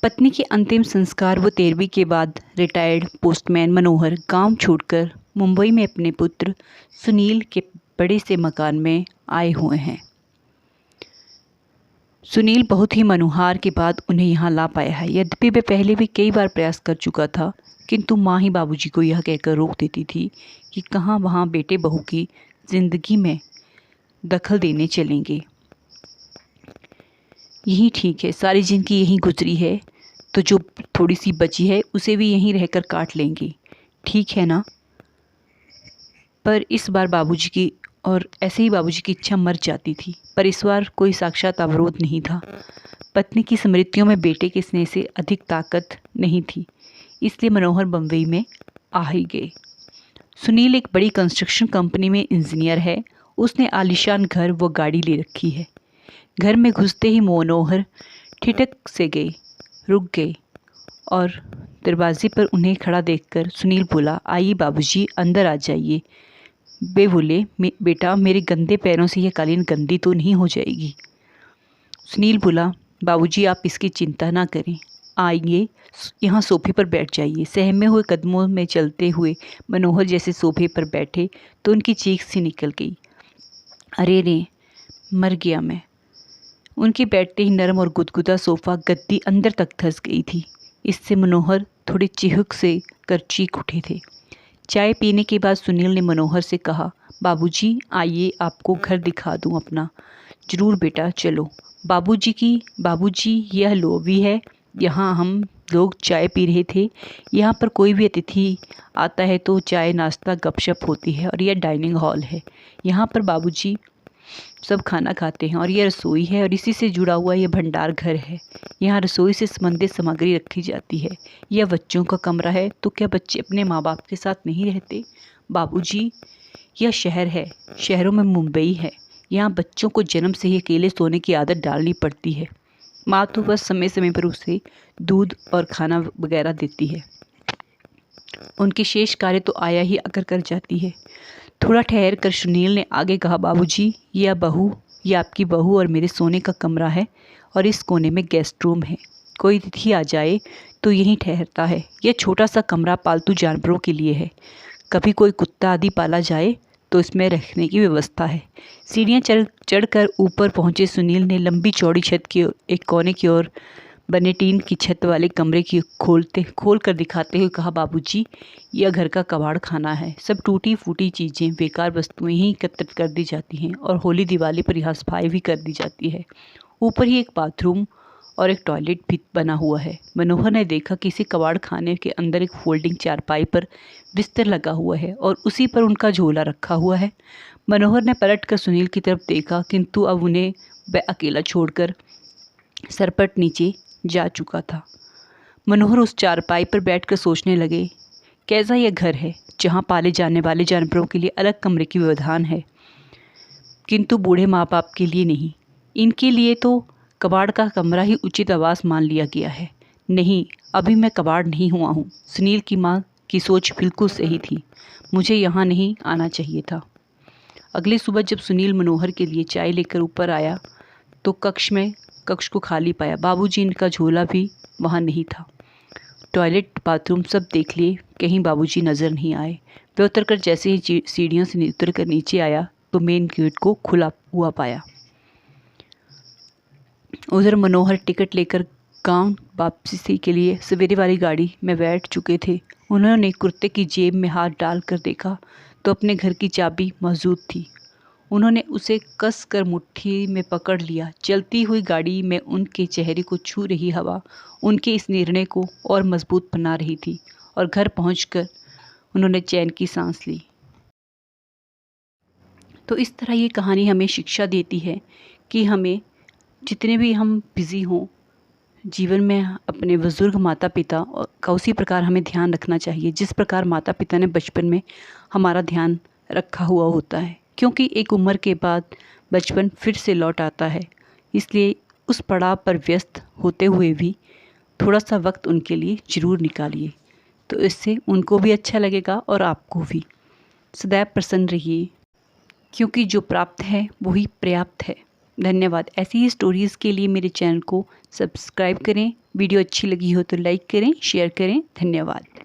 पत्नी के अंतिम संस्कार व 13वीं के बाद रिटायर्ड पोस्टमैन मनोहर गांव छोड़कर मुंबई में अपने पुत्र सुनील के बड़े से मकान में आए हुए हैं। सुनील बहुत ही मनोहार के बाद उन्हें यहाँ ला पाया है। यद्यपि वह पहले भी कई बार प्रयास कर चुका था, किंतु माँ ही बाबूजी को यह कहकर रोक देती थी कि कहाँ वहाँ बेटे बहू की ज़िंदगी में दखल देने चलेंगे। यही ठीक है, सारी ज़िंदगी यहीं गुजरी है तो जो थोड़ी सी बची है उसे भी यहीं रहकर काट लेंगे, ठीक है ना। पर इस बार बाबूजी की और ऐसे ही बाबूजी की इच्छा मर जाती थी, पर इस बार कोई साक्षात अवरोध नहीं था। पत्नी की स्मृतियों में बेटे के स्नेह से अधिक ताकत नहीं थी, इसलिए मनोहर बम्बई में आ ही गए। सुनील एक बड़ी कंस्ट्रक्शन कंपनी में इंजीनियर है। उसने आलीशान घर व गाड़ी ले रखी है। घर में घुसते ही मनोहर ठिठक से रुक गए और दरवाजे पर उन्हें खड़ा देखकर सुनील बोला, आइए बाबूजी, अंदर आ जाइए। वे बोले, बेटा मेरे गंदे पैरों से यह कालीन गंदी तो नहीं हो जाएगी। सुनील बोला, बाबूजी आप इसकी चिंता ना करें, आइए यहाँ सोफे पर बैठ जाइए। सहमे हुए कदमों में चलते हुए मनोहर जैसे सोफे पर बैठे तो उनकी चीख सी निकल गई, अरे रे मर गया मैं। उनके बैठते ही नरम और गुदगुदा सोफा गद्दी अंदर तक धंस गई थी। इससे मनोहर थोड़े चिहुक से कर चीख उठे थे। चाय पीने के बाद सुनील ने मनोहर से कहा, बाबूजी आइए आपको घर दिखा दूं अपना। जरूर बेटा चलो। बाबूजी यह लॉबी है, यहाँ हम लोग चाय पी रहे थे। यहाँ पर कोई भी अतिथि आता है तो चाय नाश्ता गपशप होती है और यह डाइनिंग हॉल है। यहाँ पर बाबूजी सब खाना खाते हैं और यह रसोई है और इसी से जुड़ा हुआ यह भंडार घर है। यहाँ रसोई से संबंधित सामग्री रखी जाती है। यह बच्चों का कमरा है, तो क्या बच्चे अपने माँ बाप के साथ नहीं रहते? बाबूजी यह शहर है, शहरों में मुंबई है। यहाँ बच्चों को जन्म से ही अकेले सोने की आदत डालनी पड़ती है। माँ तो बस समय समय पर उसे दूध और खाना वगैरह देती है। उनके शेष कार्य तो आया ही आकर कर जाती है। थोड़ा ठहर कर सुनील ने आगे कहा, बाबूजी यह आपकी बहू और मेरे सोने का कमरा है और इस कोने में गेस्ट रूम है। कोई अतिथि आ जाए तो यहीं ठहरता है। यह छोटा सा कमरा पालतू जानवरों के लिए है। कभी कोई कुत्ता आदि पाला जाए तो इसमें रखने की व्यवस्था है। सीढ़ियाँ चढ़कर ऊपर पहुँचे सुनील ने लंबी चौड़ी छत की एक कोने की ओर बने टीन की छत वाले कमरे की खोल कर दिखाते हुए कहा, बाबूजी यह घर का कबाड़ खाना है। सब टूटी फूटी चीज़ें, बेकार वस्तुएं ही एकत्रित कर दी जाती हैं और होली दिवाली पर यहाँ सफाई भी कर दी जाती है। ऊपर ही एक बाथरूम और एक टॉयलेट भी बना हुआ है। मनोहर ने देखा कि इसी कबाड़ खाने के अंदर एक फोल्डिंग चारपाई पर बिस्तर लगा हुआ है और उसी पर उनका झोला रखा हुआ है। मनोहर ने पलट कर सुनील की तरफ देखा, किंतु अब उन्हें वह अकेला छोड़कर सरपट नीचे जा चुका था। मनोहर उस चारपाई पर बैठकर सोचने लगे, कैसा यह घर है जहाँ पाले जाने वाले जानवरों के लिए अलग कमरे की व्यवधान है, किंतु बूढ़े माँ बाप के लिए नहीं। इनके लिए तो कबाड़ का कमरा ही उचित आवास मान लिया गया है। नहीं, अभी मैं कबाड़ नहीं हुआ हूँ। सुनील की माँ की सोच बिल्कुल सही थी। मुझे यहाँ नहीं आना चाहिए था। अगली सुबह जब सुनील मनोहर के लिए चाय लेकर ऊपर आया तो कक्ष को खाली पाया। बाबूजी का झोला भी वहाँ नहीं था। टॉयलेट बाथरूम सब देख लिए, कहीं बाबूजी नज़र नहीं आए। वे उतरकर जैसे ही सीढ़ियों से उतरकर नीचे आया तो मेन गेट को खुला हुआ पाया। उधर मनोहर टिकट लेकर गांव वापसी के लिए सवेरे वाली गाड़ी में बैठ चुके थे। उन्होंने कुर्ते की जेब में हाथ डालकर देखा तो अपने घर की चाबी मौजूद थी। उन्होंने उसे कस कर मुट्ठी में पकड़ लिया। चलती हुई गाड़ी में उनके चेहरे को छू रही हवा उनके इस निर्णय को और मजबूत बना रही थी और घर पहुंचकर उन्होंने चैन की सांस ली। तो इस तरह ये कहानी हमें शिक्षा देती है कि हमें जितने भी हम बिज़ी हों जीवन में अपने बुज़ुर्ग माता पिता का उसी प्रकार हमें ध्यान रखना चाहिए जिस प्रकार माता पिता ने बचपन में हमारा ध्यान रखा हुआ होता है, क्योंकि एक उम्र के बाद बचपन फिर से लौट आता है। इसलिए उस पड़ाव पर व्यस्त होते हुए भी थोड़ा सा वक्त उनके लिए ज़रूर निकालिए, तो इससे उनको भी अच्छा लगेगा और आपको भी। सदैव प्रसन्न रहिए, क्योंकि जो प्राप्त है वही पर्याप्त है। धन्यवाद। ऐसी ही स्टोरीज़ के लिए मेरे चैनल को सब्सक्राइब करें। वीडियो अच्छी लगी हो तो लाइक करें, शेयर करें। धन्यवाद।